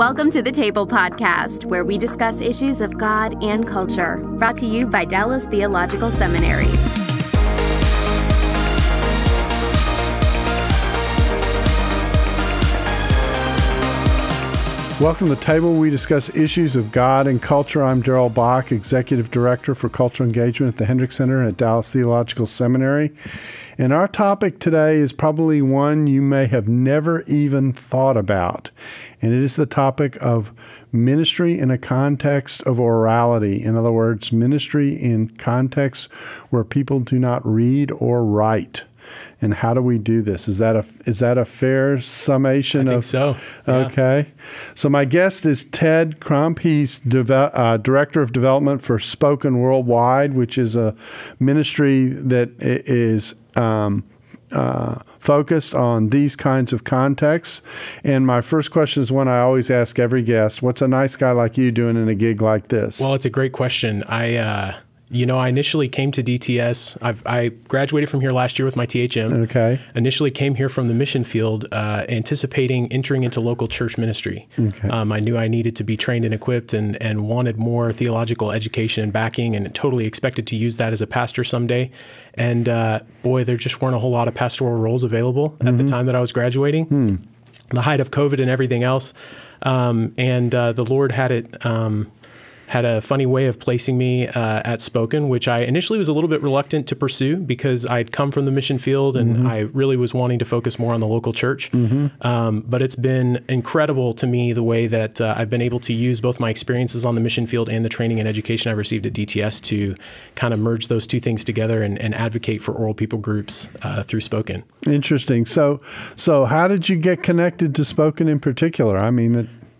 Welcome to the Table Podcast, where we discuss issues of God and culture, brought to you by Dallas Theological Seminary. Welcome to the Table. We discuss issues of God and culture. I'm Darrell, Bock, Executive Director for Cultural Engagement at the Hendrick Center at Dallas Theological Seminary. And our topic today is probably one you may have never even thought about. And it is the topic of ministry in a context of orality. In other words, ministry in contexts where people do not read or write. And how do we do this? Is that a fair summation? I think so. Yeah. Okay. So my guest is Ted Crump. He's Director of Development for Spoken Worldwide, which is a ministry that is focused on these kinds of contexts. And my first question is one I always ask every guest. What's a nice guy like you doing in a gig like this? Well, it's a great question. I initially came to DTS. I graduated from here last year with my THM. Okay. Initially came here from the mission field, anticipating entering into local church ministry. Okay. I knew I needed to be trained and equipped and wanted more theological education and backing, and totally expected to use that as a pastor someday. And boy, there just weren't a whole lot of pastoral roles available at the time that I was graduating. The height of COVID and everything else. The Lord had a funny way of placing me at Spoken, which I initially was a little bit reluctant to pursue because I'd come from the mission field and I really was wanting to focus more on the local church. But it's been incredible to me the way that I've been able to use both my experiences on the mission field and the training and education I've received at DTS to kind of merge those two things together and advocate for oral people groups through Spoken. Interesting. So how did you get connected to Spoken in particular?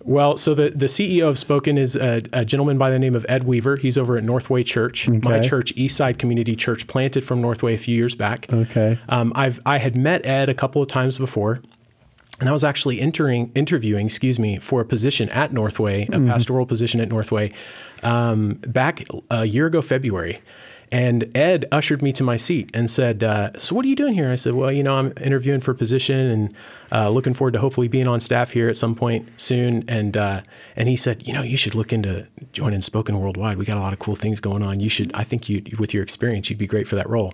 Well, so the CEO of Spoken is a gentleman by the name of Ed Weaver. He's over at Northway Church, my church, Eastside Community Church, planted from Northway a few years back. Okay. I had met Ed a couple of times before, and I was actually interviewing for a position at Northway, a pastoral position at Northway, back a year ago, February. And Ed ushered me to my seat and said, so what are you doing here? I said, well, I'm interviewing for a position and looking forward to hopefully being on staff here at some point soon. And he said, you should look into joining Spoken Worldwide. We got a lot of cool things going on. I think with your experience, you'd be great for that role.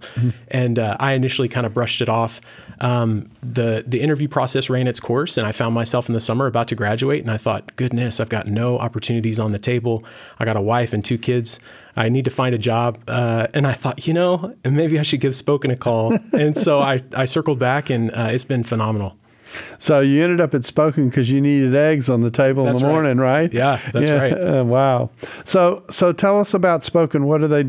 And I initially kind of brushed it off. The interview process ran its course, and I found myself in the summer about to graduate. And I thought, goodness, I've got no opportunities on the table. I got a wife and 2 kids. I need to find a job. And I thought, maybe I should give Spoken a call. And so I circled back, and it's been phenomenal. So you ended up at Spoken because you needed eggs on the table in the morning, right? Yeah, that's right. Wow. So tell us about Spoken. What do they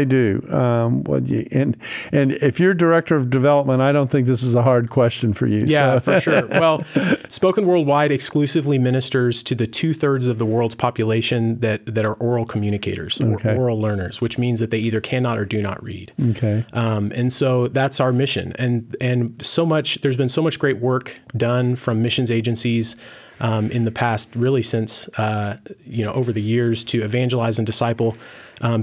do? And if you're Director of Development, I don't think this is a hard question for you. Yeah, for sure. Well, Spoken Worldwide exclusively ministers to the 2/3 of the world's population that are oral communicators or oral learners, which means that they either cannot or do not read. Okay. And so that's our mission. And there's been so much great work done from missions agencies in the past, really since, over the years, to evangelize and disciple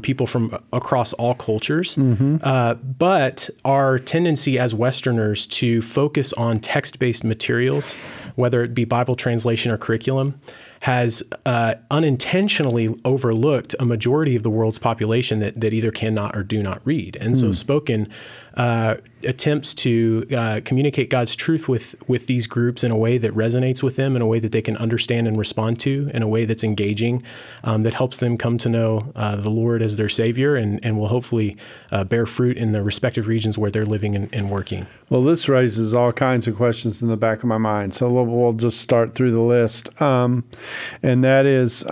people from across all cultures. But our tendency as Westerners to focus on text-based materials, whether it be Bible translation or curriculum, has unintentionally overlooked a majority of the world's population that either cannot or do not read. And so Spoken attempts to communicate God's truth with these groups in a way that resonates with them, in a way that they can understand and respond to, in a way that's engaging, that helps them come to know the Lord as their Savior and will hopefully bear fruit in the respective regions where they're living and working. Well, this raises all kinds of questions in the back of my mind. So we'll just start through the list. And that is,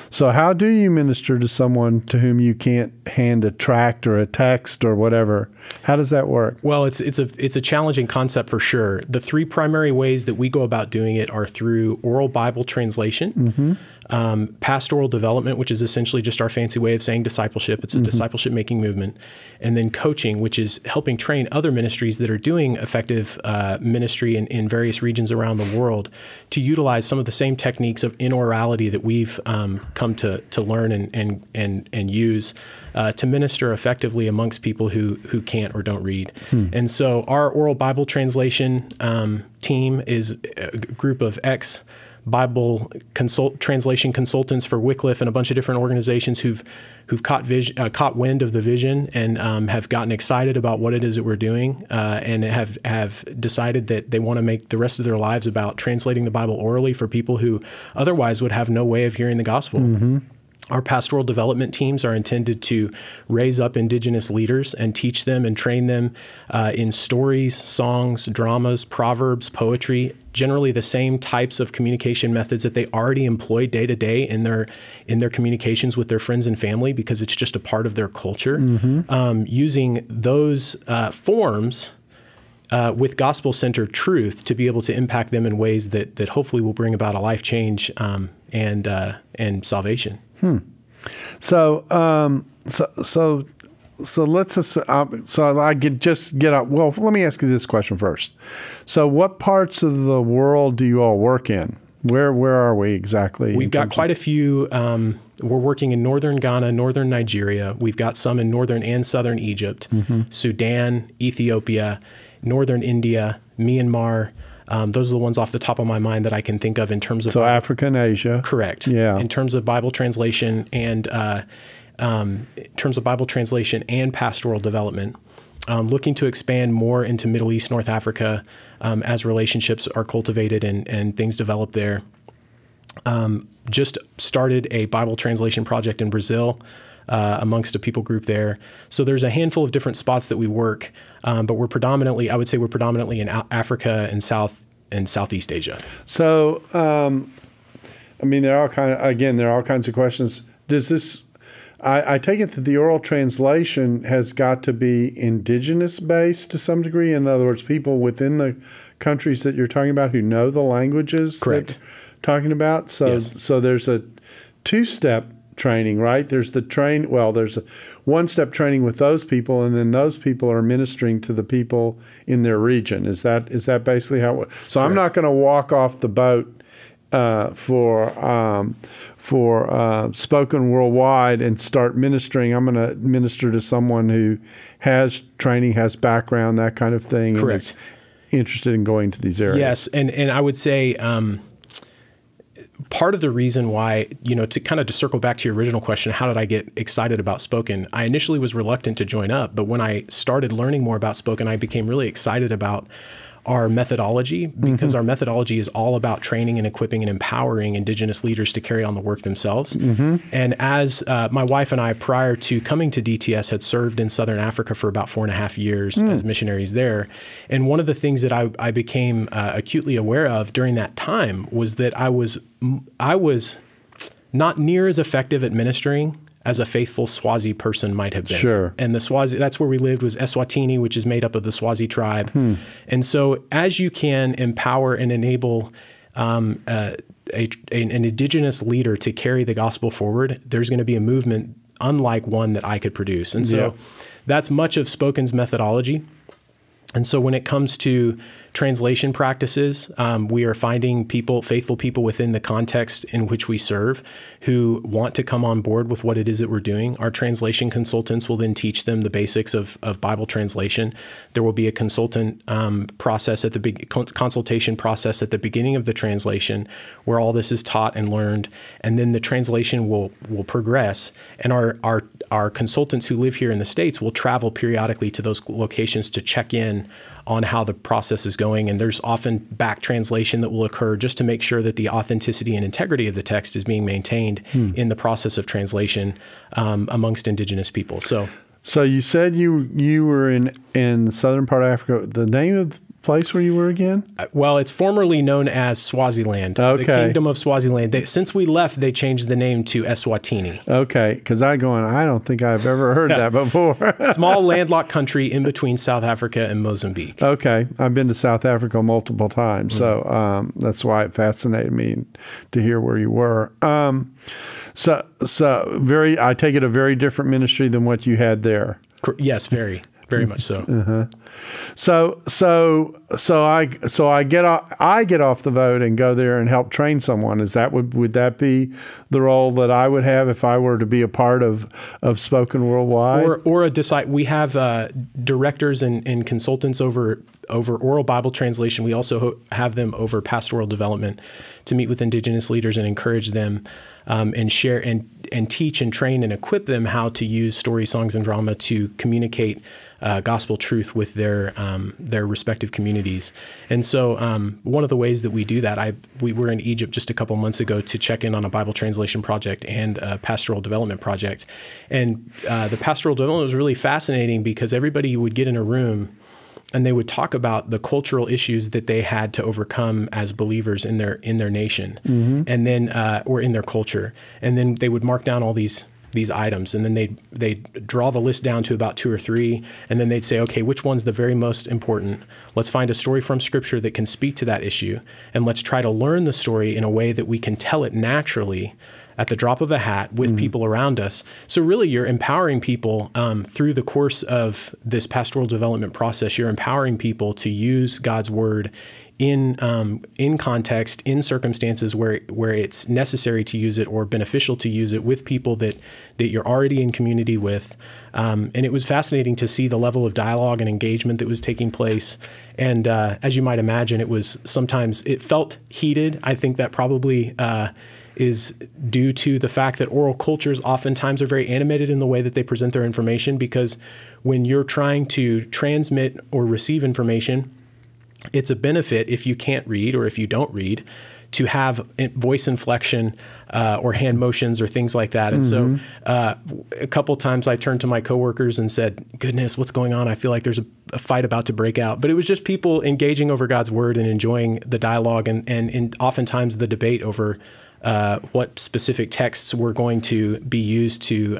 so how do you minister to someone to whom you can't hand a tract or a text or whatever? How does that work? Well, it's a challenging concept for sure. The 3 primary ways that we go about doing it are through oral Bible translation, pastoral development, which is essentially just our fancy way of saying discipleship. It's a discipleship-making movement. And then coaching, which is helping train other ministries that are doing effective ministry in various regions around the world to utilize some of the same techniques of inorality that we've come to learn and use to minister effectively amongst people who can't or don't read. And so our oral Bible translation team is a group of Bible translation consultants for Wycliffe and a bunch of different organizations who've caught wind of the vision and have gotten excited about what it is that we're doing, and have decided that they want to make the rest of their lives about translating the Bible orally for people who otherwise would have no way of hearing the gospel. Mm-hmm. Our pastoral development teams are intended to raise up indigenous leaders and teach them and train them in stories, songs, dramas, proverbs, poetry, generally the same types of communication methods that they already employ day to day in their communications with their friends and family, because it's just a part of their culture. Mm-hmm. Using those forms with gospel-centered truth to be able to impact them in ways that hopefully will bring about a life change and salvation. So let's just get up. Well, let me ask you this question first. So, what parts of the world do you all work in? Where are we exactly? We've got quite a few. We're working in northern Ghana, northern Nigeria. We've got some in northern and southern Egypt, mm-hmm. Sudan, Ethiopia, northern India, Myanmar. Those are the ones off the top of my mind that I can think of in terms of... So Africa and Asia. Correct. Yeah. In terms of Bible translation and pastoral development. Looking to expand more into Middle East, North Africa as relationships are cultivated and things develop there. Just started a Bible translation project in Brazil amongst a people group there. So there's a handful of different spots that we work, but we're predominantly in Africa and Southeast Asia. So, I mean, there are all kinds of questions. Does this, I take it that the oral translation has got to be indigenous based to some degree. In other words, people within the countries that you're talking about who know the languages Correct. that you're talking about. So, yes. So there's a two-step training, right? There's there's a one-step training with those people, and then those people are ministering to the people in their region. Is that basically how it? So Correct. I'm not going to walk off the boat for Spoken Worldwide and start ministering. I'm going to minister to someone who has training, has background, that kind of thing. Correct. And is interested in going to these areas. Yes, and I would say part of the reason why, to circle back to your original question, how did I get excited about Spoken? I initially was reluctant to join up, but when I started learning more about Spoken, I became really excited about our methodology, because mm-hmm. our methodology is all about training and equipping and empowering indigenous leaders to carry on the work themselves. Mm-hmm. And as my wife and I, prior to coming to DTS, had served in Southern Africa for about 4.5 years as missionaries there. And one of the things that I became acutely aware of during that time was that I was not near as effective at ministering as a faithful Swazi person might have been. Sure. And the Swazi, that's where we lived, was Eswatini, which is made up of the Swazi tribe. And so as you can empower and enable an indigenous leader to carry the gospel forward, there's going to be a movement unlike one that I could produce. And so that's much of Spoken's methodology. And so when it comes to translation practices, we are finding faithful people within the context in which we serve who want to come on board with what it is that we're doing. Our translation consultants will then teach them the basics of Bible translation. There will be a consultation process at the beginning of the translation where all this is taught and learned, and then the translation will progress. And our consultants who live here in the States will travel periodically to those locations to check in on how the process is going. And there's often back translation that will occur just to make sure that the authenticity and integrity of the text is being maintained in the process of translation amongst indigenous people. So you said you were in the southern part of Africa. The name of the place where you were again? Well, it's formerly known as Swaziland, the Kingdom of Swaziland. Since we left, they changed the name to Eswatini. Okay, because I don't think I've ever heard that before. Small landlocked country in between South Africa and Mozambique. Okay, I've been to South Africa multiple times, so that's why it fascinated me to hear where you were. I take it a very different ministry than what you had there. Yes, very. Very much so. Uh-huh. So I get off the boat and go there and help train someone. Would that be the role that I would have if I were to be a part of Spoken Worldwide? We have directors and consultants over oral Bible translation. We also have them over pastoral development to meet with Indigenous leaders and encourage them and share and teach and train and equip them how to use story, songs, and drama to communicate gospel truth with their respective communities. And so one of the ways that we do that, we were in Egypt just a couple months ago to check in on a Bible translation project and a pastoral development project. And the pastoral development was really fascinating because everybody would get in a room and they would talk about the cultural issues that they had to overcome as believers in their nation, and then or in their culture. And then they would mark down all these items, and then they'd draw the list down to about 2 or 3, and then they'd say, okay, which one's the very most important? Let's find a story from Scripture that can speak to that issue, and let's try to learn the story in a way that we can tell it naturally at the drop of a hat with people around us. So really, you're empowering people through the course of this pastoral development process. You're empowering people to use God's Word in context, in circumstances where it's necessary to use it or beneficial to use it with people that you're already in community with. And it was fascinating to see the level of dialogue and engagement that was taking place. And as you might imagine, it felt heated. I think that probably is due to the fact that oral cultures oftentimes are very animated in the way that they present their information, because when you're trying to transmit or receive information, it's a benefit if you can't read or if you don't read to have voice inflection or hand motions or things like that. And so a couple times I turned to my coworkers and said, goodness, what's going on? I feel like there's a fight about to break out. But it was just people engaging over God's Word and enjoying the dialogue and oftentimes the debate over what specific texts were going to be used to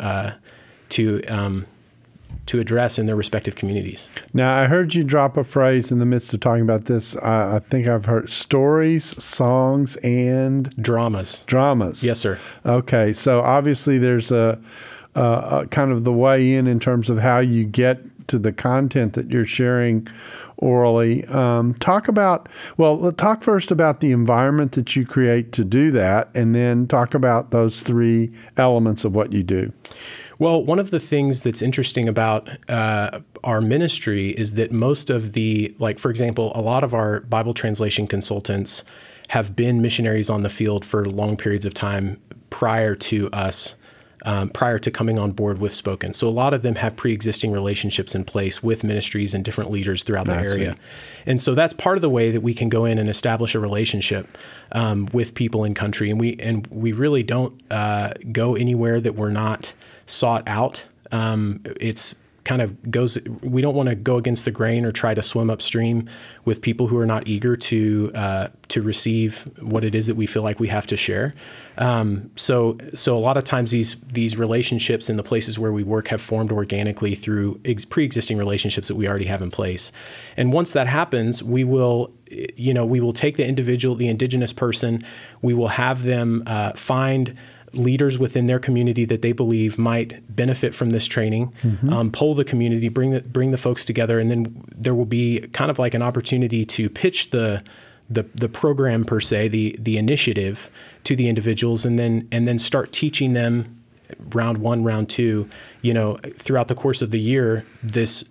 address in their respective communities. Now, I heard you drop a phrase in the midst of talking about this. I think I've heard stories, songs, and dramas. Dramas. Yes, sir. Okay, so obviously there's a kind of the way in terms of how you get to the content that you're sharing orally. Talk first about the environment that you create to do that, and then talk about those 3 elements of what you do. Well, one of the things that's interesting about our ministry is that most of for example, a lot of our Bible translation consultants have been missionaries on the field for long periods of time prior to us, prior to coming on board with Spoken. So a lot of them have pre-existing relationships in place with ministries and different leaders throughout the area. And so that's part of the way that we can go in and establish a relationship with people in country. And we really don't go anywhere that we're not sought out. We don't want to go against the grain or try to swim upstream with people who are not eager to receive what it is that we feel like we have to share. So a lot of times these relationships in the places where we work have formed organically through pre-existing relationships that we already have in place. And once that happens, we will take the indigenous person, we will have them find leaders within their community that they believe might benefit from this training, poll the community, bring the folks together, and then there will be kind of like an opportunity to pitch the program per se, the initiative to the individuals, and then start teaching them round 1, round 2, throughout the course of the year, this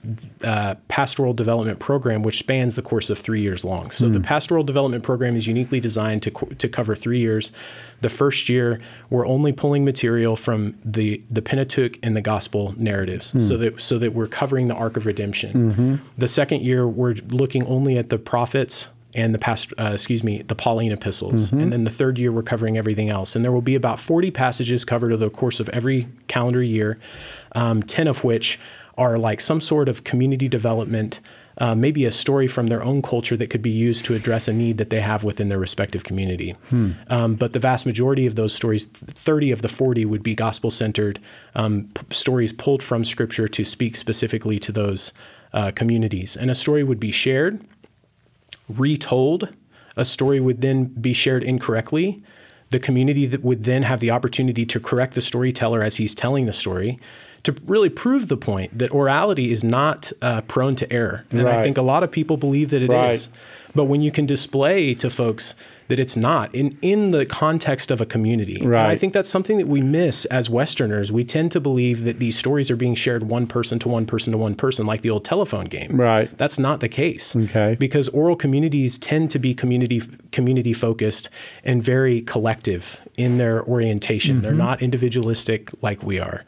pastoral development program, which spans the course of 3 years long. So the pastoral development program is uniquely designed to cover 3 years. The first year, we're only pulling material from the Pentateuch and the gospel narratives, so that we're covering the arc of redemption. The second year, we're looking only at the prophets and the Pauline epistles. And then the third year, we're covering everything else. And there will be about 40 passages covered over the course of every calendar year, 10 of which are like some sort of community development, maybe a story from their own culture that could be used to address a need that they have within their respective community. But the vast majority of those stories, 30 of the 40, would be gospel-centered stories pulled from Scripture to speak specifically to those communities. And a story would be shared, retold. A story would then be shared incorrectly. The community that would then have the opportunity to correct the storyteller as he's telling the story, to really prove the point that orality is not prone to error. And I think a lot of people believe that it is. But when you can display to folks that it's not in the context of a community. And I think that's something that we miss as Westerners. We tend to believe that these stories are being shared one person to one person to one person, like the old telephone game. That's not the case. Because oral communities tend to be community focused and very collective in their orientation. They're not individualistic like we are.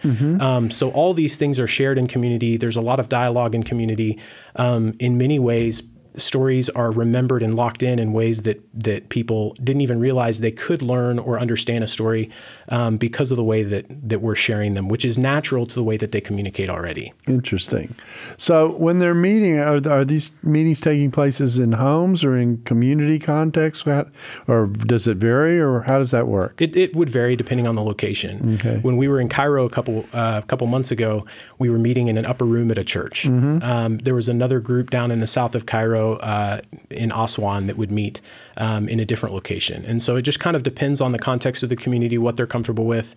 So all these things are shared in community. There's a lot of dialogue in community. In many ways, stories are remembered and locked in ways that people didn't even realize they could learn or understand a story because of the way that we're sharing them, which is natural to the way that they communicate already. Interesting. So when they're meeting, are these meetings taking places in homes or in community contexts? Or does it vary, or how does that work? It would vary depending on the location. When we were in Cairo a couple months ago, we were meeting in an upper room at a church. There was another group down in the south of Cairo in Aswan that would meet in a different location. And so it just kind of depends on the context of the community, what they're comfortable with.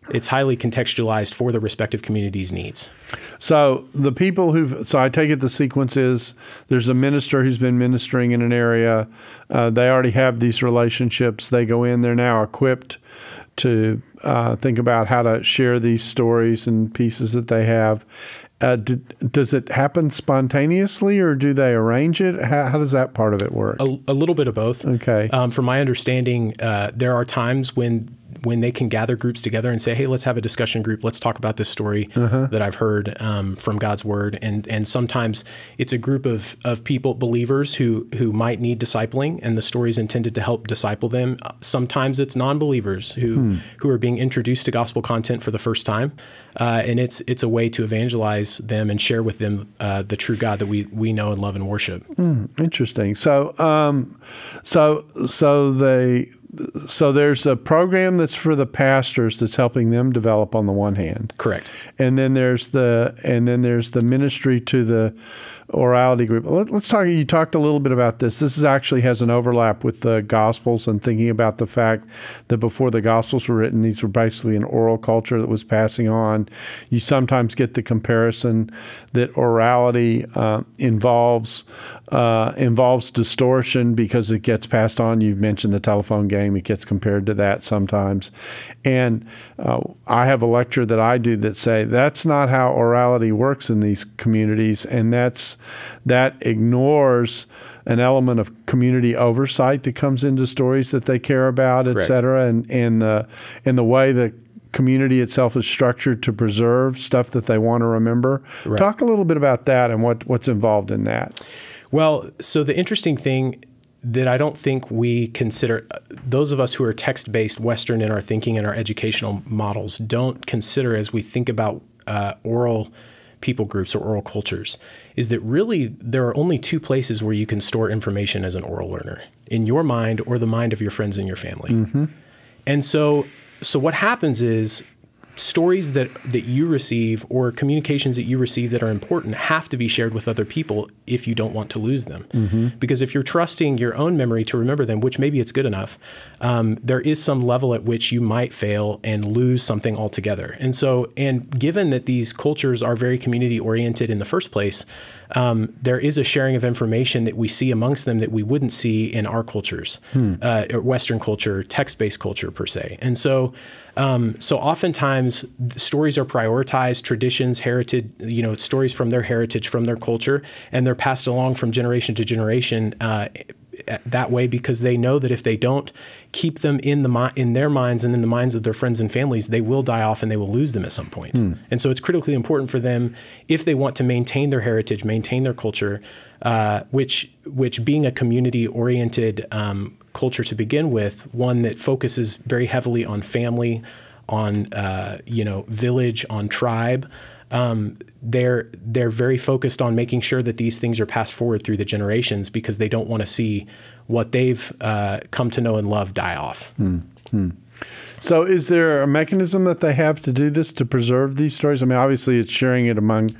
It's highly contextualized for the respective community's needs. So the people so I take it the sequence is there's a minister who's been ministering in an area. They already have these relationships. They go in, they're now equipped to think about how to share these stories and pieces that they have. Does it happen spontaneously, or do they arrange it? How does that part of it work? A little bit of both. Okay. From my understanding, there are times when they can gather groups together and say, hey, let's have a discussion group. Let's talk about this story that I've heard from God's Word. And sometimes it's a group of people, believers, who might need discipling, and the story is intended to help disciple them. Sometimes it's non-believers who are being introduced to gospel content for the first time. And it's a way to evangelize them and share with them the true God that we know and love and worship. Interesting. So there's a program that's for the pastors that's helping them develop on the one hand. Correct. And then there's the ministry to the orality group. Let's talk. You talked a little bit about this. This actually has an overlap with the Gospels, and thinking about the fact that before the Gospels were written, these were basically an oral culture that was passing on. You sometimes get the comparison that orality involves distortion because it gets passed on. You've mentioned the telephone game. It gets compared to that sometimes. And I have a lecture that I do that say that's not how orality works in these communities, and that ignores an element of community oversight that comes into stories that they care about, et cetera, and the way the community itself is structured to preserve stuff that they want to remember. Talk a little bit about that and what's involved in that. Well, so the interesting thing that I don't think we consider, those of us who are text-based Western in our thinking and our educational models don't consider as we think about oral people groups or oral cultures, is that really there are only two places where you can store information as an oral learner: in your mind or the mind of your friends and your family. And so what happens is stories that you receive or communications that you receive that are important have to be shared with other people if you don't want to lose them. Because if you're trusting your own memory to remember them, which maybe it's good enough, there is some level at which you might fail and lose something altogether. And given that these cultures are very community oriented in the first place, there is a sharing of information that we see amongst them that we wouldn't see in our cultures, Western culture, text-based culture per se. And so oftentimes stories are prioritized, traditions, heritage, stories from their heritage, from their culture, and they're passed along from generation to generation that way, because they know that if they don't keep them in their minds and in the minds of their friends and families, they will die off and they will lose them at some point. And so it's critically important for them, if they want to maintain their heritage, maintain their culture, which being a community-oriented culture to begin with, one that focuses very heavily on family, on village, on tribe. They're very focused on making sure that these things are passed forward through the generations, because they don't want to see what they've come to know and love die off. So is there a mechanism that they have to do this, to preserve these stories? I mean, obviously it's sharing it among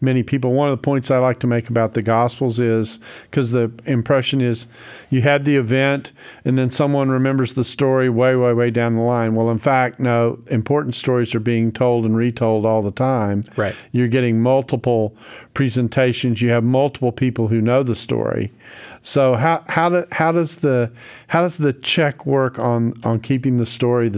many people. One of the points I like to make about the Gospels is, because the impression is you had the event and then someone remembers the story way, way, way down the line. Well, in fact, no, important stories are being told and retold all the time. Right. You're getting multiple presentations. You have multiple people who know the story. So how does the check work on keeping the story?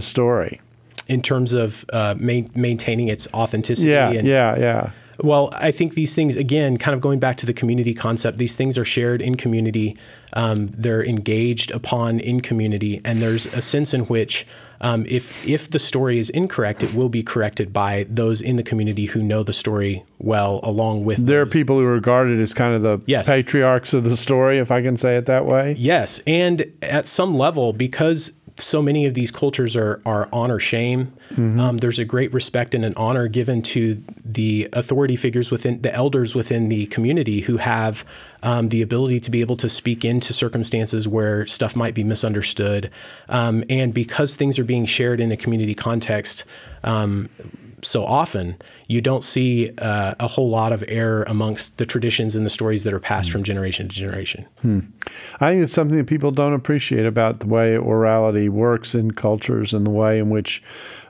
In terms of maintaining its authenticity? Yeah. Well, I think these things, again, kind of going back to the community concept, these things are shared in community. They're engaged upon in community. And there's a sense in which if the story is incorrect, it will be corrected by those in the community who know the story well, along with There are people who are regarded as kind of the patriarchs of the story, if I can say it that way. Yes. And at some level, because so many of these cultures are honor shame. Mm-hmm. There's a great respect and an honor given to the authority figures within the elders within the community who have the ability to be able to speak into circumstances where stuff might be misunderstood. And because things are being shared in a community context, so often, you don't see a whole lot of error amongst the traditions and the stories that are passed from generation to generation. I think it's something that people don't appreciate about the way orality works in cultures and the way in which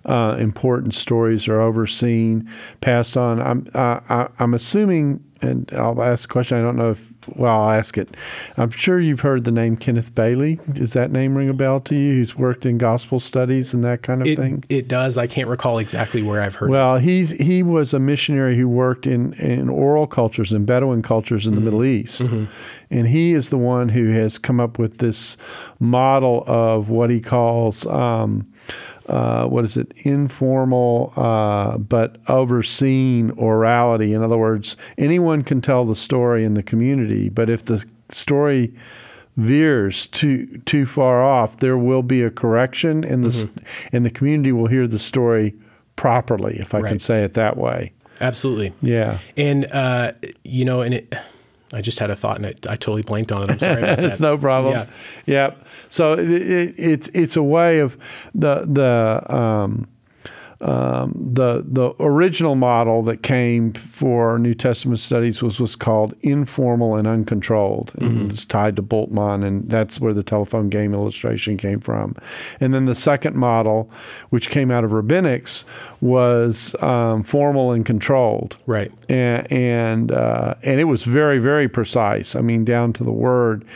important stories are overseen, passed on. I'm assuming, and I'll ask a question, I don't know if, well, I'll ask it. I'm sure you've heard the name Kenneth Bailey. Does that name ring a bell to you? Who's worked in gospel studies and that kind of thing? It does. I can't recall exactly where I've heard it. Well, he was a missionary who worked in oral cultures and Bedouin cultures in the Middle East. Mm-hmm. And he is the one who has come up with this model of what he calls informal but overseen orality. In other words, anyone can tell the story in the community, but if the story veers too far off, there will be a correction, and the community will hear the story properly, if I can say it that way. Absolutely. Yeah. And I just had a thought and I totally blanked on it. I'm sorry about that. It's no problem. Yeah. So it's a way of the original model that came for New Testament studies was called informal and uncontrolled. And it's tied to Bultmann, and that's where the telephone game illustration came from. And then the second model, which came out of rabbinics, was formal and controlled. Right. And it was very, very precise. I mean, down to the word.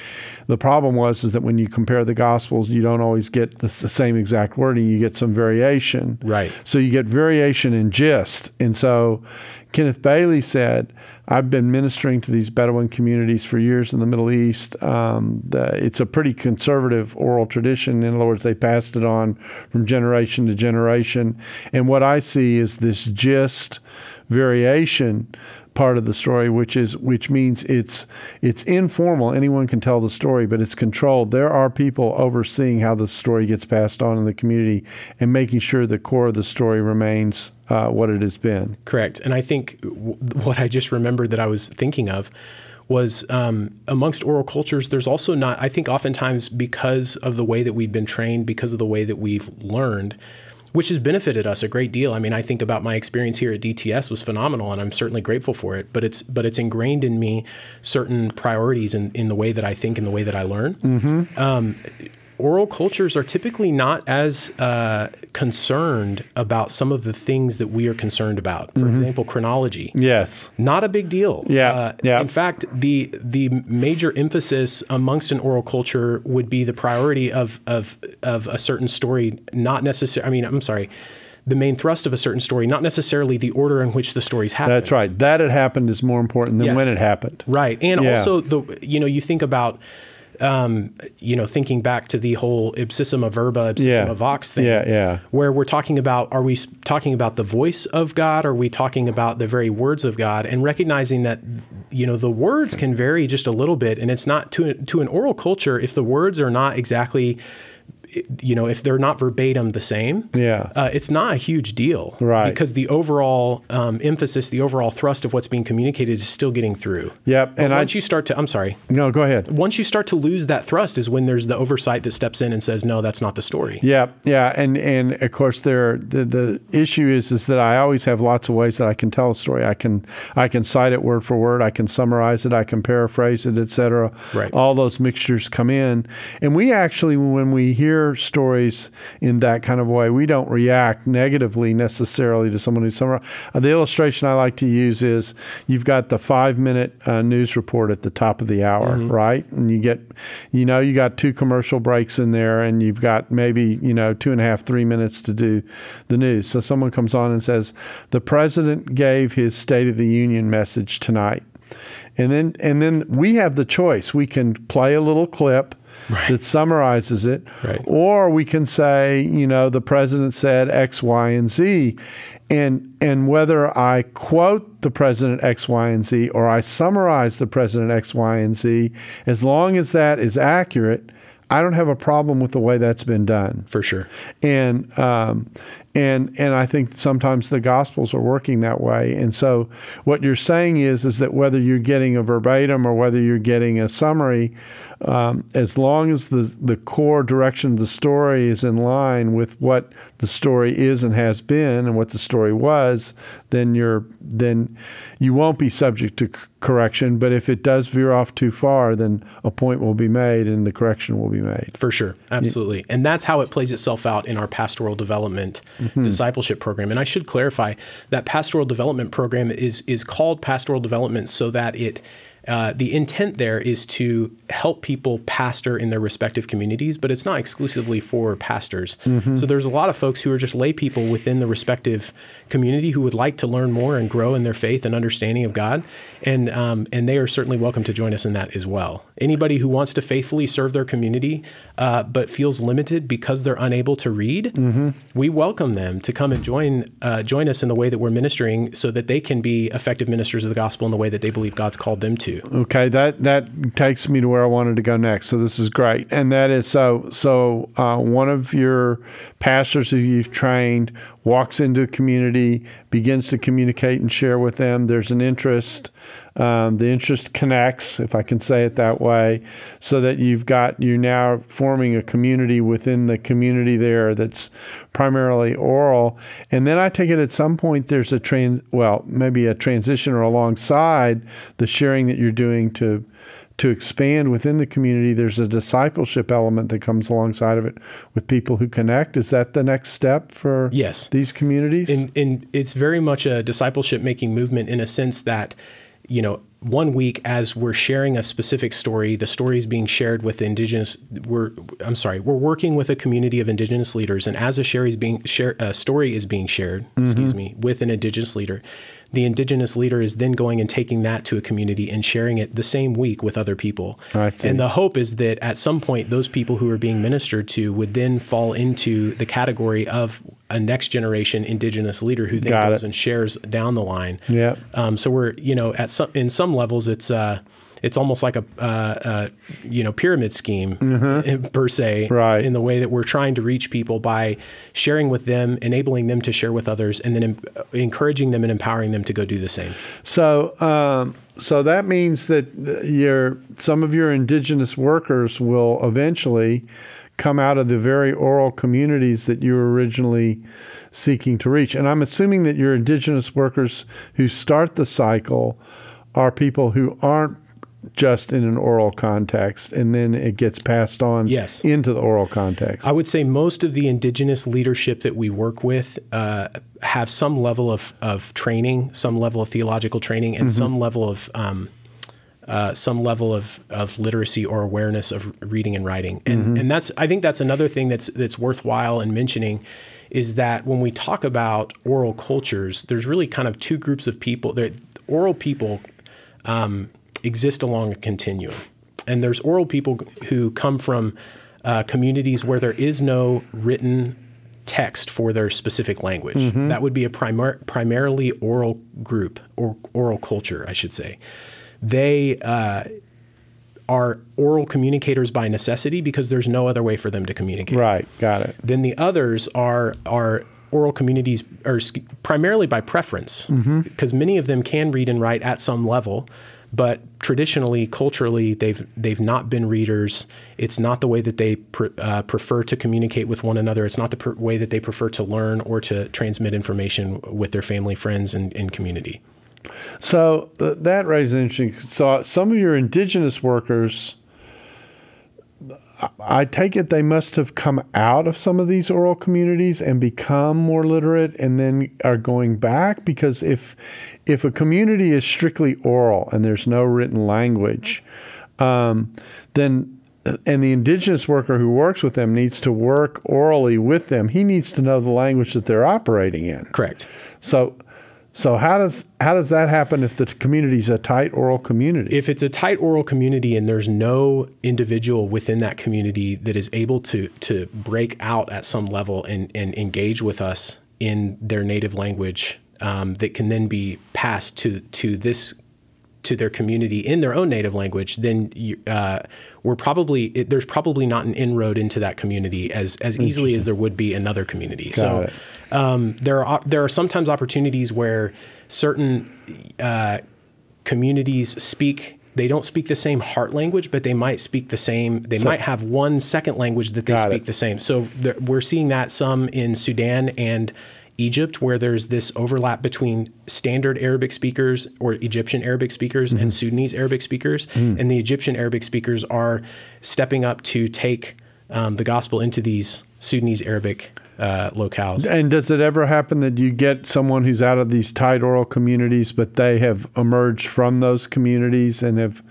The problem is that when you compare the Gospels, you don't always get the same exact wording. You get some variation. Right. So you get variation in gist. And so Kenneth Bailey said, I've been ministering to these Bedouin communities for years in the Middle East. It's a pretty conservative oral tradition. In other words, they passed it on from generation to generation. And what I see is this gist variation part of the story, which means it's informal. Anyone can tell the story, but it's controlled. There are people overseeing how the story gets passed on in the community and making sure the core of the story remains what it has been. Correct. And I think what I just remembered that I was thinking of was amongst oral cultures, there's also not, I think oftentimes because of the way that we've been trained, because of the way that we've learned, which has benefited us a great deal. I mean, I think about my experience here at DTS was phenomenal, and I'm certainly grateful for it. But it's ingrained in me certain priorities in the way that I think and the way that I learn. Mm-hmm. Oral cultures are typically not as concerned about some of the things that we are concerned about. For example, chronology. Yes. Not a big deal. Yeah. In fact, the major emphasis amongst an oral culture would be the priority of a certain story, not necessarily, the main thrust of a certain story, not necessarily the order in which the stories happen. That's right. That it happened is more important than when it happened. Right. And also, you think about thinking back to the whole ipsissima verba, ipsissima vox thing, where we're talking about, are we talking about the voice of God? Or are we talking about the very words of God? And recognizing that, the words can vary just a little bit, and it's not to an oral culture, if the words are not exactly if they're not verbatim the same, it's not a huge deal, right? Because the overall emphasis, the overall thrust of what's being communicated is still getting through. Yep. But once you start to, I'm sorry. No, go ahead. Once you start to lose that thrust is when there's the oversight that steps in and says, no, that's not the story. Yeah. And of course, the issue is that I always have lots of ways that I can tell a story. I can cite it word for word. I can summarize it. I can paraphrase it, etc. Right. All those mixtures come in. And we actually, when we hear stories in that kind of way, we don't react negatively necessarily to someone who summarizes. The illustration I like to use is you've got the 5-minute news report at the top of the hour, right? And you got 2 commercial breaks in there, and you've got maybe 2.5, 3 minutes to do the news. So someone comes on and says, the president gave his State of the Union message tonight. And then we have the choice. We can play a little clip that summarizes it, or we can say, the president said X, Y, and Z. And whether I quote the president X, Y, and Z, or I summarize the president X, Y, and Z, as long as that is accurate, I don't have a problem with the way that's been done. For sure. And I think sometimes the Gospels are working that way. And so what you're saying is that whether you're getting a verbatim or whether you're getting a summary, as long as the core direction of the story is in line with what the story is and has been and what the story was, then you won't be subject to correction. But if it does veer off too far, then a point will be made and the correction will be made. For sure. Absolutely. And that's how it plays itself out in our pastoral development discipleship program. And I should clarify that pastoral development program is called pastoral development so that the intent there is to help people pastor in their respective communities, but it's not exclusively for pastors. So there's a lot of folks who are just lay people within the respective community who would like to learn more and grow in their faith and understanding of God. And they are certainly welcome to join us in that as well. Anybody who wants to faithfully serve their community but feels limited because they're unable to read, we welcome them to come and join us in the way that we're ministering so that they can be effective ministers of the gospel in the way that they believe God's called them to. Okay, that takes me to where I wanted to go next. So this is great, and that is so one of your pastors who you've trained walks into a community, begins to communicate and share with them. There's an interest. The interest connects, if I can say it that way, so that you're now forming a community within the community there that's primarily oral. And then I take it at some point there's maybe a transition or alongside the sharing that you're doing to expand within the community. There's a discipleship element that comes alongside of it with people who connect. Is that the next step for these communities? And it's very much a discipleship-making movement in a sense that, 1 week as we're sharing a specific story, the story is being shared with we're working with a community of Indigenous leaders, and as a story is being shared, with an Indigenous leader, the Indigenous leader is then going and taking that to a community and sharing it the same week with other people. And the hope is that at some point, those people who are being ministered to would then fall into the category of a next generation Indigenous leader who then goes and shares down the line. So we're, in some levels, it's almost like a pyramid scheme per se, in the way that we're trying to reach people by sharing with them, enabling them to share with others, and then encouraging them and empowering them to go do the same. So that means that some of your Indigenous workers will eventually come out of the very oral communities that you were originally seeking to reach. And I'm assuming that your Indigenous workers who start the cycle are people who aren't just in an oral context, and then it gets passed on into the oral context. I would say most of the Indigenous leadership that we work with have some level of training, some level of theological training, and some level of literacy or awareness of reading and writing. And I think that's another thing that's worthwhile in mentioning, is that when we talk about oral cultures, there's really kind of two groups of people. Oral people exist along a continuum. And there's oral people who come from communities where there is no written text for their specific language. That would be a primarily oral group, or oral culture, I should say. They are oral communicators by necessity because there's no other way for them to communicate. Right, got it. Then the others are oral communities, or primarily by preference, because many of them can read and write at some level, but traditionally, culturally, they've not been readers. It's not the way that they prefer to communicate with one another. It's not the way that they prefer to learn or to transmit information with their family, friends, and community. So that raises an interesting. So some of your indigenous workers, I take it they must have come out of some of these oral communities and become more literate and then are going back, because if a community is strictly oral and there's no written language, then and the indigenous worker who works with them needs to work orally with them, he needs to know the language that they're operating in. Correct. So how does that happen if the community is a tight oral community? If it's a tight oral community and there's no individual within that community that is able to break out at some level and engage with us in their native language, that can then be passed to their community in their own native language, then there's probably not an inroad into that community as easily as there would be another community. Got it. There are sometimes opportunities where certain communities they don't speak the same heart language, but they might speak the same. They might have one second language that they speak the same. So we're seeing that some in Sudan and Egypt, where there's this overlap between standard Arabic speakers or Egyptian Arabic speakers and Sudanese Arabic speakers. And the Egyptian Arabic speakers are stepping up to take the gospel into these Sudanese Arabic locales. And does it ever happen that you get someone who's out of these tight oral communities, but they have emerged from those communities and have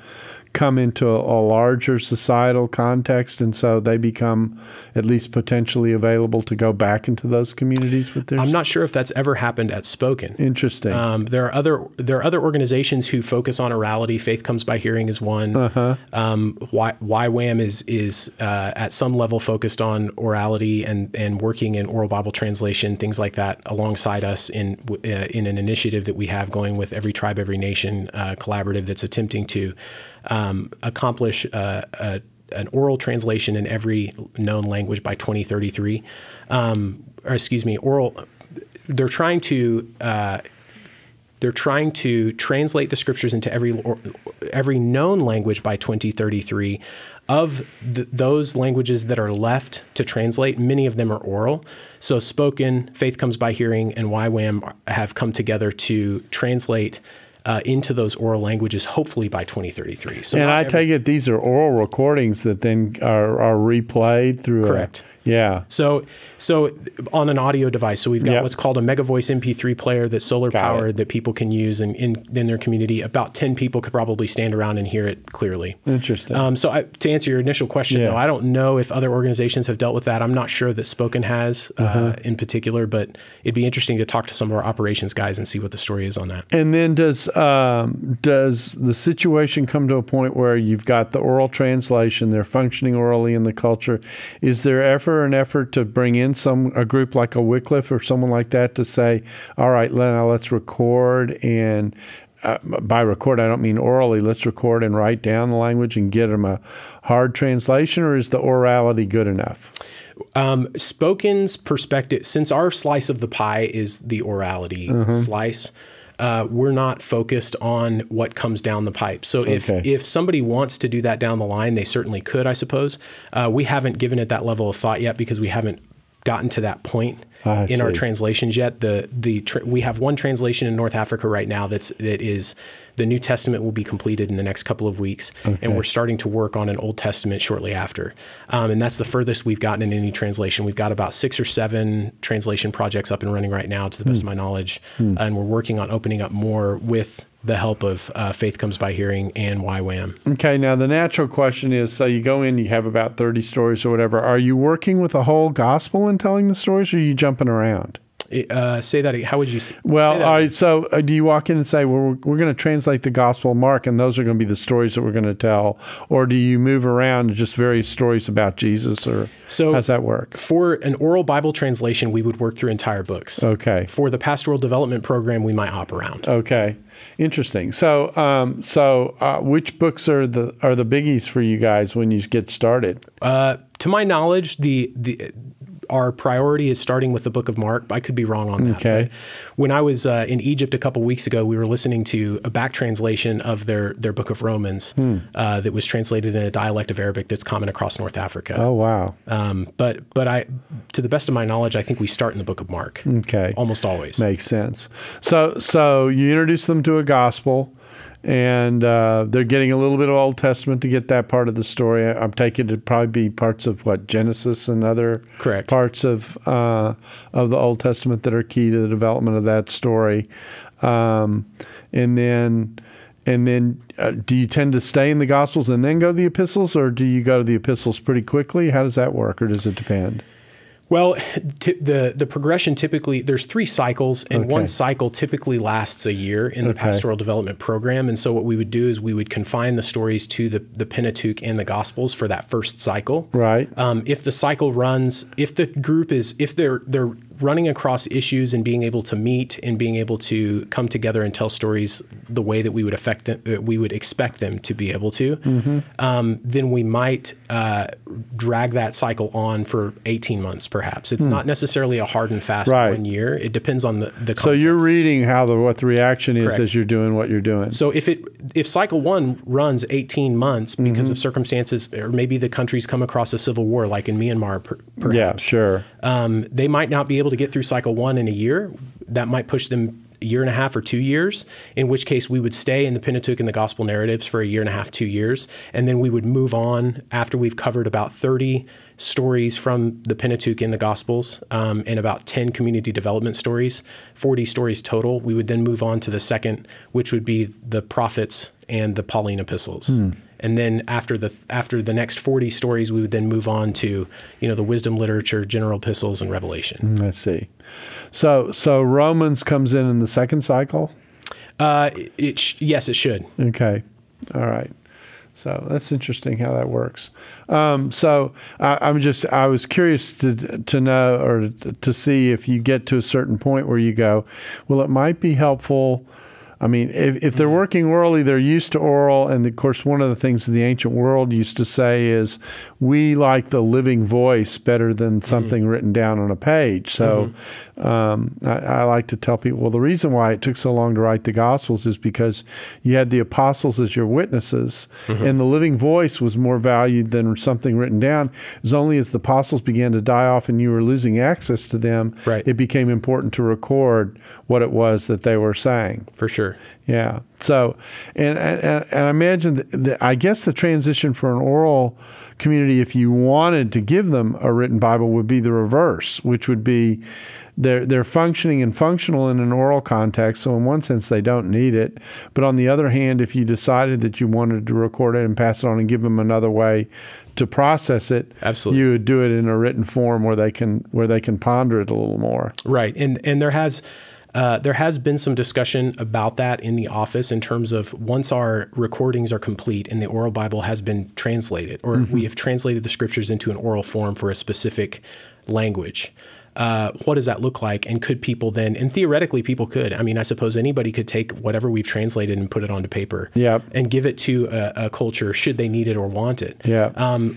come into a larger societal context, and so they become at least potentially available to go back into those communities with their... I'm not sure if that's ever happened at Spoken. Interesting. There are other organizations who focus on orality. Faith Comes by Hearing is one. YWAM is at some level focused on orality and working in oral Bible translation, things like that, alongside us in an initiative that we have going with Every Tribe, Every Nation collaborative that's attempting to accomplish an oral translation in every known language by 2033. They're trying to translate the scriptures into every known language by 2033. Of those languages that are left to translate, many of them are oral. So Spoken, Faith Comes by Hearing, and YWAM have come together to translate into those oral languages, hopefully by 2033. So and I take it these are oral recordings that then are replayed through. Correct. Yeah. So on an audio device. So we've got what's called a Mega Voice MP3 player that's solar powered that people can use in their community. About 10 people could probably stand around and hear it clearly. Interesting. So to answer your initial question, though, I don't know if other organizations have dealt with that. I'm not sure that Spoken has in particular, but it'd be interesting to talk to some of our operations guys and see what the story is on that. And then does the situation come to a point where you've got the oral translation, they're functioning orally in the culture? Is there ever an effort to bring in a group like a Wycliffe or someone like that to say, all right, now let's record, and by record I don't mean orally, let's record and write down the language and get them a hard translation, or is the orality good enough? Spoken's perspective, since our slice of the pie is the orality slice, we're not focused on what comes down the pipe. So if somebody wants to do that down the line, they certainly could, I suppose. We haven't given it that level of thought yet because we haven't gotten to that point in our translations yet. We have one translation in North Africa right now that is the New Testament will be completed in the next couple of weeks, and we're starting to work on an Old Testament shortly after. And that's the furthest we've gotten in any translation. We've got about 6 or 7 translation projects up and running right now, to the best of my knowledge, and we're working on opening up more with the help of Faith Comes by Hearing and YWAM. Okay, now the natural question is, so you go in, you have about 30 stories or whatever. Are you working with the whole gospel and telling the stories, or are you jumping around? Say that. How would you? Well, all right. So do you walk in and say, well, we're going to translate the Gospel of Mark, and those are going to be the stories that we're going to tell, or do you move around to just various stories about Jesus, or how does that work? For an oral Bible translation, we would work through entire books. Okay. For the Pastoral Development program, we might hop around. Okay. Interesting. So, which books are the biggies for you guys when you get started? To my knowledge, our priority is starting with the book of Mark. I could be wrong on that. Okay. But when I was in Egypt a couple weeks ago, we were listening to a back translation of their book of Romans that was translated in a dialect of Arabic that's common across North Africa. Oh, wow. But to the best of my knowledge, I think we start in the book of Mark. Okay. Almost always. Makes sense. So you introduce them to a gospel, and they're getting a little bit of Old Testament to get that part of the story. I'm taking it to probably be parts of Genesis and other Correct. Parts of the Old Testament that are key to the development of that story. And then do you tend to stay in the Gospels and then go to the epistles, or do you go to the epistles pretty quickly? How does that work, or does it depend? Well, the progression typically, there's 3 cycles, and one cycle typically lasts a year in the Pastoral Development program. And so what we would do is we would confine the stories to the Pentateuch and the Gospels for that first cycle. Right. If the cycle runs, if the group is, if they're running across issues and being able to meet and being able to come together and tell stories the way that we would expect them to be able to, then we might drag that cycle on for 18 months, perhaps. It's not necessarily a hard and fast 1 year. It depends on the context. So you're reading what the reaction is Correct. as you're doing what you're doing. So if cycle 1 runs 18 months because of circumstances, or maybe the country's come across a civil war, like in Myanmar, perhaps. Yeah, sure. They might not be able to get through cycle 1 in a year. That might push them a year and a half or 2 years, in which case we would stay in the Pentateuch and the Gospel narratives for a year and a half, 2 years, and then we would move on after we've covered about 30 stories from the Pentateuch and the Gospels and about 10 community development stories, 40 stories total. We would then move on to the second, which would be the prophets and the Pauline epistles. And then after the next 40 stories, we would then move on to, the wisdom literature, general epistles, and Revelation. I see. So Romans comes in the second cycle? Yes, it should. Okay. All right. So that's interesting how that works. So I was curious to know, or to see if you get to a certain point where you go, well, it might be helpful. I mean, if they're working orally, they're used to oral. And, of course, one of the things the ancient world used to say is we like the living voice better than something written down on a page. So I like to tell people, well, the reason why it took so long to write the Gospels is because you had the apostles as your witnesses, and the living voice was more valued than something written down. It was only as the apostles began to die off and you were losing access to them, it became important to record what it was that they were saying. For sure. Yeah. So, and I imagine I guess the transition for an oral community, if you wanted to give them a written Bible, would be the reverse, which would be they're functioning and functional in an oral context. So in one sense, they don't need it. But on the other hand, if you decided that you wanted to record it and pass it on and give them another way to process it, absolutely, you would do it in a written form where they can ponder it a little more. Right. And there has been some discussion about that in the office in terms of once our recordings are complete and the oral Bible has been translated, or we have translated the scriptures into an oral form for a specific language. What does that look like? And could people then, and theoretically people could, I mean, I suppose anybody could take whatever we've translated and put it onto paper and give it to a culture should they need it or want it.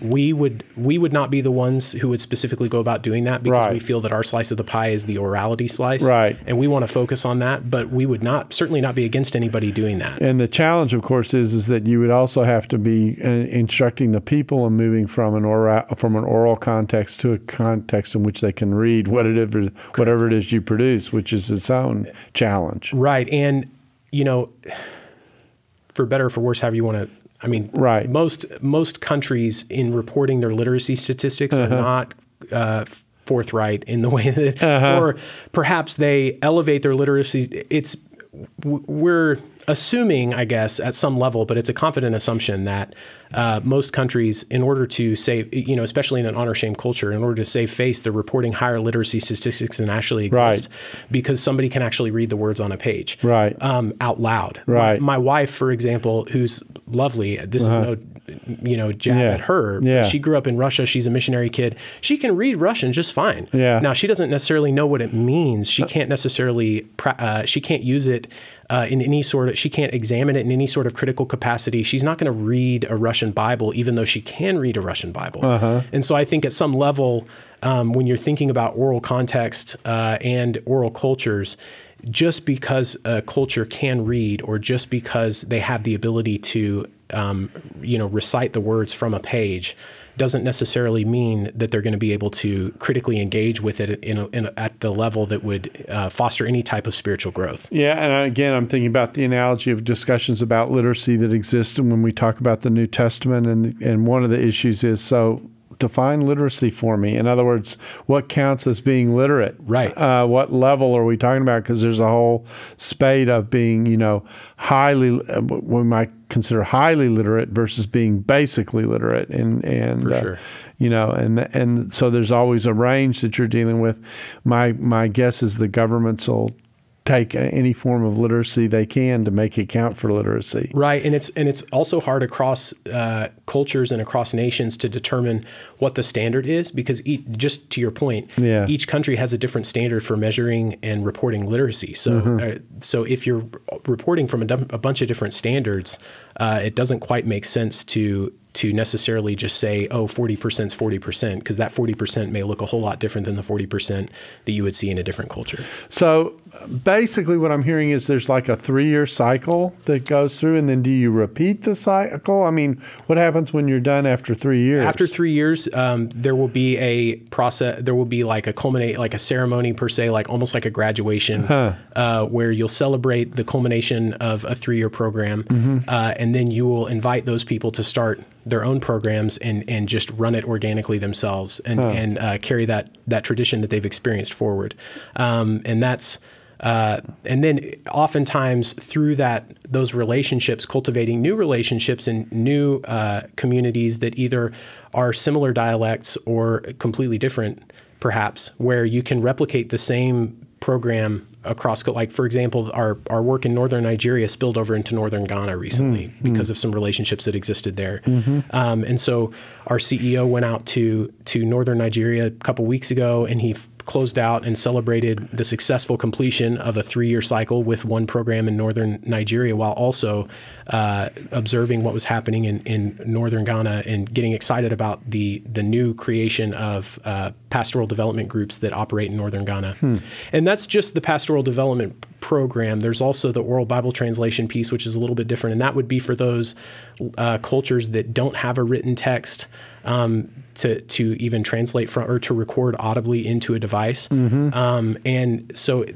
We would not be the ones who would specifically go about doing that because we feel that our slice of the pie is the orality slice. And we want to focus on that, but we would certainly not be against anybody doing that. And the challenge, of course, is that you would also have to be instructing the people and moving from an oral context to a context in which they can read whatever it is you produce, which is its own challenge. Right. And, for better or for worse, however you want to, I mean, most countries in reporting their literacy statistics are not forthright in the way that, or perhaps they elevate their literacy. assuming, I guess, at some level, but it's a confident assumption that most countries, in order to save, especially in an honor-shame culture, in order to save face, they're reporting higher literacy statistics than actually exist, because somebody can actually read the words on a page out loud. My wife, for example, who's lovely, this is no jab at her, but she grew up in Russia. She's a missionary kid. She can read Russian just fine. Now, she doesn't necessarily know what it means. She can't necessarily, she can't use it in any sort of, she can't examine it in any sort of critical capacity. She's not going to read a Russian Bible, even though she can read a Russian Bible. And so I think at some level, when you're thinking about oral context and oral cultures, just because a culture can read, or just because they have the ability to, recite the words from a page, doesn't necessarily mean that they're going to be able to critically engage with it at the level that would foster any type of spiritual growth. Yeah, and again, I'm thinking about the analogy of discussions about literacy that exist when we talk about the New Testament, and one of the issues is, so define literacy for me. In other words, what counts as being literate? What level are we talking about? Because there's a whole spade of being, highly, we might consider highly literate versus being basically literate, and for sure. And so there's always a range that you're dealing with. My guess is the governments will take any form of literacy they can to make it count for literacy. Right, and it's also hard across cultures and across nations to determine what the standard is, because just to your point, each country has a different standard for measuring and reporting literacy. So, so if you're reporting from a bunch of different standards, it doesn't quite make sense to necessarily just say, oh, 40% is 40%, because that 40% may look a whole lot different than the 40% that you would see in a different culture. So basically what I'm hearing is there's like a 3-year cycle that goes through, and then do you repeat the cycle? I mean, what happens when you're done after 3 years? After 3 years, there will be a process, there will be like a ceremony per se, like almost like a graduation, where you'll celebrate the culmination of a 3-year program, and then you will invite those people to start their own programs and just run it organically themselves, and carry that tradition that they've experienced forward. And that's and then oftentimes through those relationships, cultivating new relationships and new communities that either are similar dialects or completely different, perhaps, where you can replicate the same program across, like, for example, our work in northern Nigeria spilled over into northern Ghana recently because of some relationships that existed there. And so our CEO went out to northern Nigeria a couple weeks ago, and he closed out and celebrated the successful completion of a 3-year cycle with one program in northern Nigeria, while also observing what was happening in northern Ghana and getting excited about the new creation of pastoral development groups that operate in northern Ghana. And that's just the pastoral development program. There's also the oral Bible translation piece, which is a little bit different, and that would be for those cultures that don't have a written text to even translate from, or to record audibly into a device. And so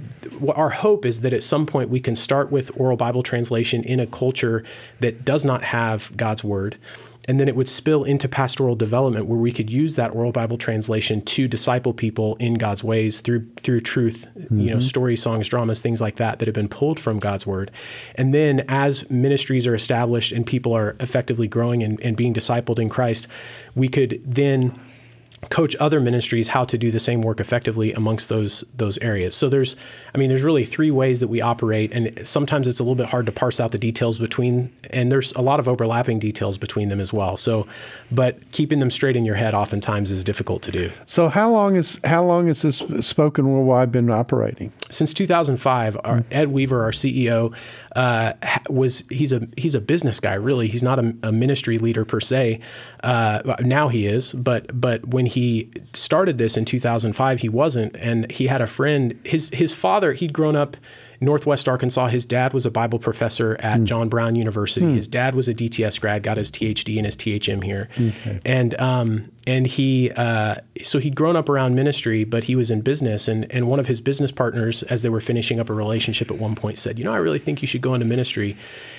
our hope is that at some point we can start with oral Bible translation in a culture that does not have God's word, and then it would spill into pastoral development, where we could use that oral Bible translation to disciple people in God's ways through truth, stories, songs, dramas, things like that have been pulled from God's word. And then as ministries are established and people are effectively growing and being discipled in Christ, we could then coach other ministries how to do the same work effectively amongst those areas. So there's really 3 ways that we operate, and sometimes it's a little bit hard to parse out the details between, and there's a lot of overlapping details between them as well. So, but keeping them straight in your head oftentimes is difficult to do. So how long has this Spoken Worldwide been operating? Since 2005. Ed Weaver, our CEO, he's a business guy, really. He's not a ministry leader per se. Now he is, but when he started this in 2005, he wasn't. And he had a friend, his father, he'd grown up in Northwest Arkansas. His dad was a Bible professor at John Brown University. His dad was a DTS grad, got his THD and his THM here. And he, so he'd grown up around ministry, but he was in business. And one of his business partners, as they were finishing up a relationship at one point, said, I really think you should go into ministry.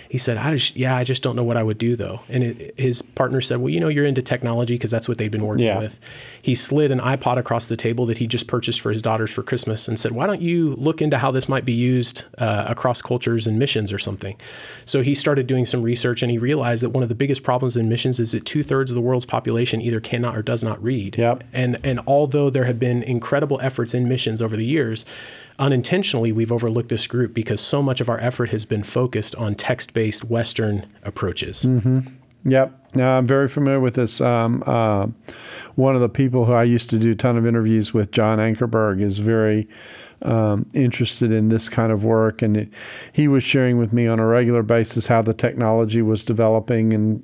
He said, I just don't know what I would do, though. And his partner said, well, you're into technology, because that's what they'd been working with. He slid an iPod across the table that he just purchased for his daughters for Christmas and said, why don't you look into how this might be used used across cultures and missions or something. So he started doing some research, and he realized that one of the biggest problems in missions is that 2/3 of the world's population either cannot or does not read. Yep. And although there have been incredible efforts in missions over the years, unintentionally we've overlooked this group because so much of our effort has been focused on text-based Western approaches. Mm-hmm. Yep. Now, I'm very familiar with this. One of the people who I used to do a ton of interviews with, John Ankerberg, is very interested in this kind of work. And he was sharing with me on a regular basis how the technology was developing, and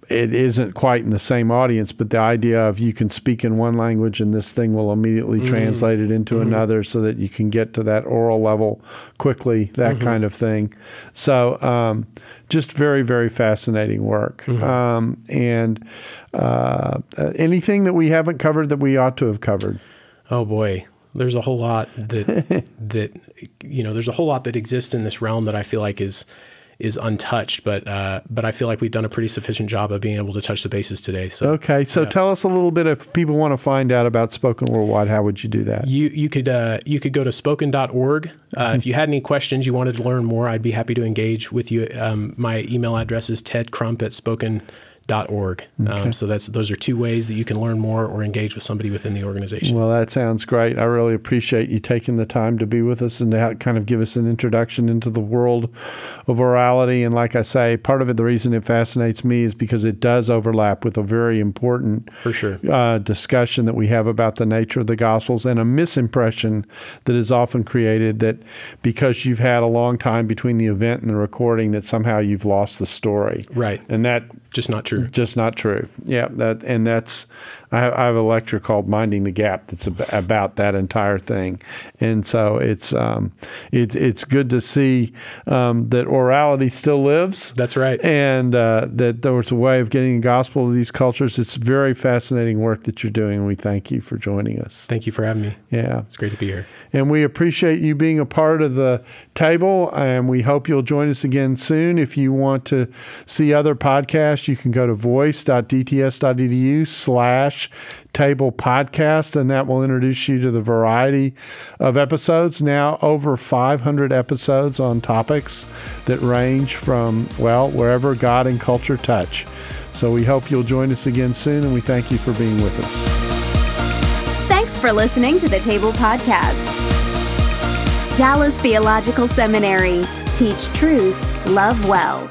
it isn't quite in the same audience, but the idea of you can speak in one language and this thing will immediately translate it into another so that you can get to that oral level quickly, that kind of thing. So just very, very fascinating work. And anything that we haven't covered that we ought to have covered? Oh, boy. There's a whole lot that, there's a whole lot that exists in this realm that I feel like is untouched, but I feel like we've done a pretty sufficient job of being able to touch the bases today. So okay, so tell us a little bit, if people want to find out about Spoken Worldwide, how would you do that? You could go to spoken.org. If you had any questions, you wanted to learn more, I'd be happy to engage with you. My email address is tedcrump@spoken.org. Okay. So those are two ways that you can learn more or engage with somebody within the organization. Well, that sounds great. I really appreciate you taking the time to be with us and to kind of give us an introduction into the world of orality. And like I say, part of it, the reason it fascinates me is because it does overlap with a very important discussion that we have about the nature of the Gospels, and a misimpression that is often created that because you've had a long time between the event and the recording that somehow you've lost the story. Right. And that just not true. Just not true. Yeah, I have a lecture called "Minding the Gap" that's about that entire thing, and so it's good to see that orality still lives. That's right, and that there was a way of getting the gospel to these cultures. It's very fascinating work that you're doing, and we thank you for joining us. Thank you for having me. Yeah, it's great to be here, and we appreciate you being a part of the table, and we hope you'll join us again soon. If you want to see other podcasts, you can go to voice.dts.edu/table podcast, and that will introduce you to the variety of episodes. Now over 500 episodes on topics that range from, well, wherever God and culture touch. So we hope you'll join us again soon, and we thank you for being with us. Thanks for listening to the Table Podcast. Dallas Theological Seminary. Teach truth, love well.